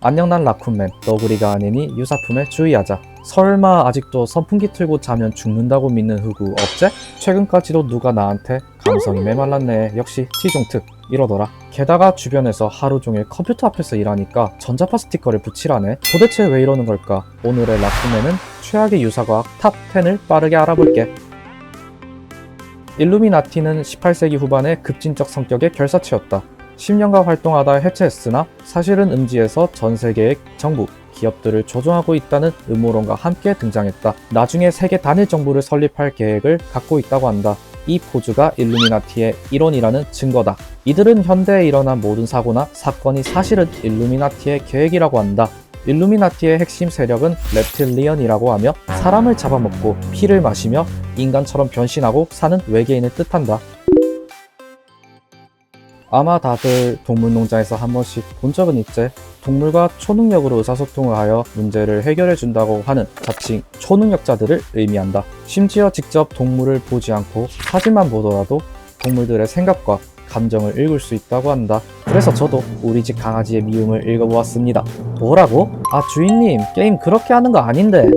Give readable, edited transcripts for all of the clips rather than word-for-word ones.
안녕, 난 라쿤맨. 너구리가 아니니 유사품에 주의하자. 설마 아직도 선풍기 틀고 자면 죽는다고 믿는 흑우 없제? 최근까지도 누가 나한테 감성이 메말랐네, 역시 T종특 이러더라. 게다가 주변에서 하루 종일 컴퓨터 앞에서 일하니까 전자파 스티커를 붙이라네. 도대체 왜 이러는 걸까? 오늘의 라쿤맨은 최악의 유사과학 탑 10을 빠르게 알아볼게. 일루미나티는 18세기 후반의 급진적 성격의 결사체였다. 10년간 활동하다 해체했으나 사실은 음지에서 전 세계의 정부, 기업들을 조종하고 있다는 음모론과 함께 등장했다. 나중에 세계 단일 정부를 설립할 계획을 갖고 있다고 한다. 이 포즈가 일루미나티의 일원이라는 증거다. 이들은 현대에 일어난 모든 사고나 사건이 사실은 일루미나티의 계획이라고 한다. 일루미나티의 핵심 세력은 렙틸리언이라고 하며 사람을 잡아먹고 피를 마시며 인간처럼 변신하고 사는 외계인을 뜻한다. 아마 다들 동물농장에서 한 번씩 본 적은 있지. 동물과 초능력으로 의사소통을 하여 문제를 해결해 준다고 하는 자칭 초능력자들을 의미한다. 심지어 직접 동물을 보지 않고 사진만 보더라도 동물들의 생각과 감정을 읽을 수 있다고 한다. 그래서 저도 우리 집 강아지의 미움을 읽어보았습니다. 뭐라고? 아, 주인님, 게임 그렇게 하는 거 아닌데.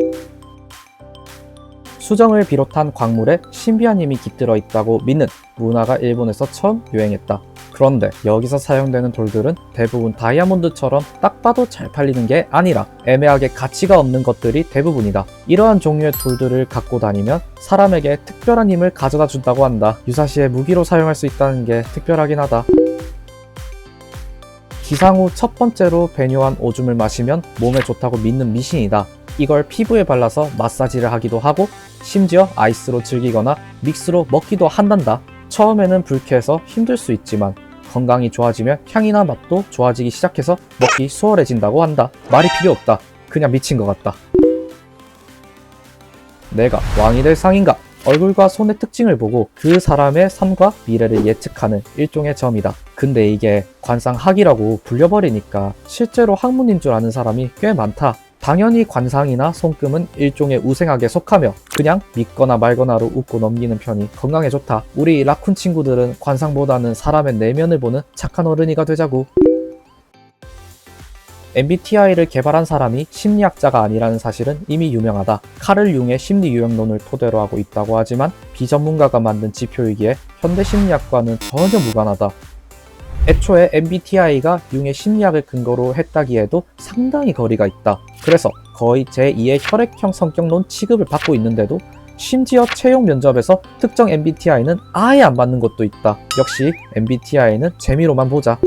수정을 비롯한 광물에 신비한 힘이 깃들어 있다고 믿는 문화가 일본에서 처음 유행했다. 그런데 여기서 사용되는 돌들은 대부분 다이아몬드처럼 딱 봐도 잘 팔리는 게 아니라 애매하게 가치가 없는 것들이 대부분이다. 이러한 종류의 돌들을 갖고 다니면 사람에게 특별한 힘을 가져다 준다고 한다. 유사시에 무기로 사용할 수 있다는 게 특별하긴 하다. 기상 후 첫 번째로 배뇨한 오줌을 마시면 몸에 좋다고 믿는 미신이다. 이걸 피부에 발라서 마사지를 하기도 하고 심지어 아이스로 즐기거나 믹스로 먹기도 한단다. 처음에는 불쾌해서 힘들 수 있지만 건강이 좋아지면 향이나 맛도 좋아지기 시작해서 먹기 수월해진다고 한다. 말이 필요 없다. 그냥 미친 것 같다. 내가 왕이 될 상인가? 얼굴과 손의 특징을 보고 그 사람의 삶과 미래를 예측하는 일종의 점이다. 근데 이게 관상학이라고 불려버리니까 실제로 학문인 줄 아는 사람이 꽤 많다. 당연히 관상이나 손금은 일종의 우생학에 속하며 그냥 믿거나 말거나로 웃고 넘기는 편이 건강에 좋다. 우리 라쿤 친구들은 관상보다는 사람의 내면을 보는 착한 어른이가 되자고. MBTI를 개발한 사람이 심리학자가 아니라는 사실은 이미 유명하다. 카를 융의 심리 유형론을 토대로 하고 있다고 하지만 비전문가가 만든 지표이기에 현대 심리학과는 전혀 무관하다. 애초에 MBTI가 융의 심리학을 근거로 했다기에도 상당히 거리가 있다. 그래서 거의 제2의 혈액형 성격론 취급을 받고 있는데도 심지어 채용 면접에서 특정 MBTI는 아예 안 받는 것도 있다. 역시 MBTI는 재미로만 보자.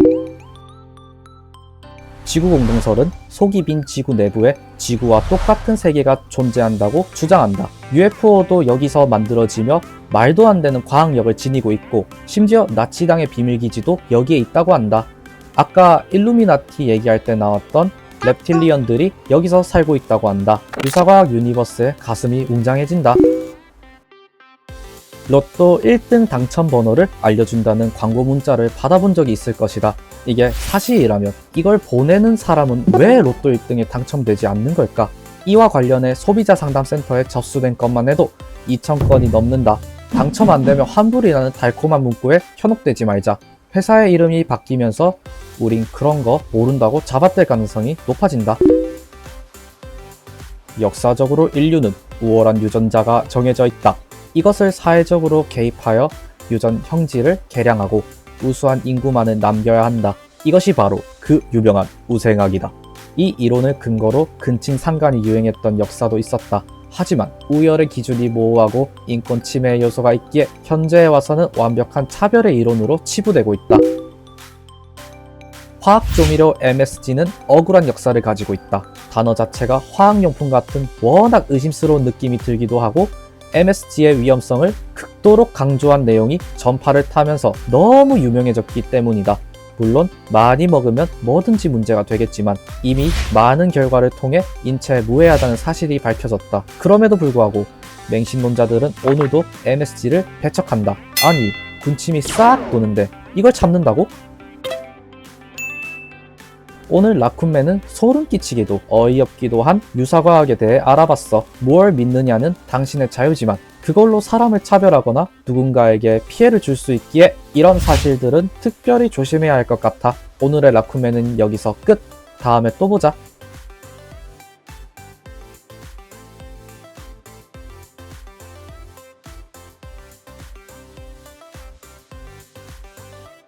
지구공동설은 속이 빈 지구 내부에 지구와 똑같은 세계가 존재한다고 주장한다. UFO도 여기서 만들어지며 말도 안 되는 과학력을 지니고 있고 심지어 나치당의 비밀기지도 여기에 있다고 한다. 아까 일루미나티 얘기할 때 나왔던 렙틸리언들이 여기서 살고 있다고 한다. 유사과학 유니버스에 가슴이 웅장해진다. 로또 1등 당첨 번호를 알려준다는 광고 문자를 받아본 적이 있을 것이다. 이게 사실이라면 이걸 보내는 사람은 왜 로또 1등에 당첨되지 않는 걸까? 이와 관련해 소비자 상담센터에 접수된 것만 해도 2,000건이 넘는다. 당첨 안 되면 환불이라는 달콤한 문구에 현혹되지 말자. 회사의 이름이 바뀌면서 우린 그런 거 모른다고 잡아댈 가능성이 높아진다. 역사적으로 인류는 우월한 유전자가 정해져 있다. 이것을 사회적으로 개입하여 유전 형질을 개량하고 우수한 인구만을 남겨야 한다. 이것이 바로 그 유명한 우생학이다. 이 이론을 근거로 근친 상간이 유행했던 역사도 있었다. 하지만 우열의 기준이 모호하고 인권 침해의 요소가 있기에 현재에 와서는 완벽한 차별의 이론으로 치부되고 있다. 화학조미료 MSG는 억울한 역사를 가지고 있다. 단어 자체가 화학용품 같은 워낙 의심스러운 느낌이 들기도 하고 MSG의 위험성을 극도로 강조한 내용이 전파를 타면서 너무 유명해졌기 때문이다. 물론 많이 먹으면 뭐든지 문제가 되겠지만 이미 많은 결과를 통해 인체에 무해하다는 사실이 밝혀졌다. 그럼에도 불구하고 맹신론자들은 오늘도 MSG를 배척한다. 아니, 군침이 싹 도는데 이걸 참는다고? 오늘 라쿤맨은 소름 끼치기도 어이없기도 한 유사과학에 대해 알아봤어. 뭘 믿느냐는 당신의 자유지만 그걸로 사람을 차별하거나 누군가에게 피해를 줄 수 있기에 이런 사실들은 특별히 조심해야 할 것 같아. 오늘의 라쿤맨은 여기서 끝! 다음에 또 보자.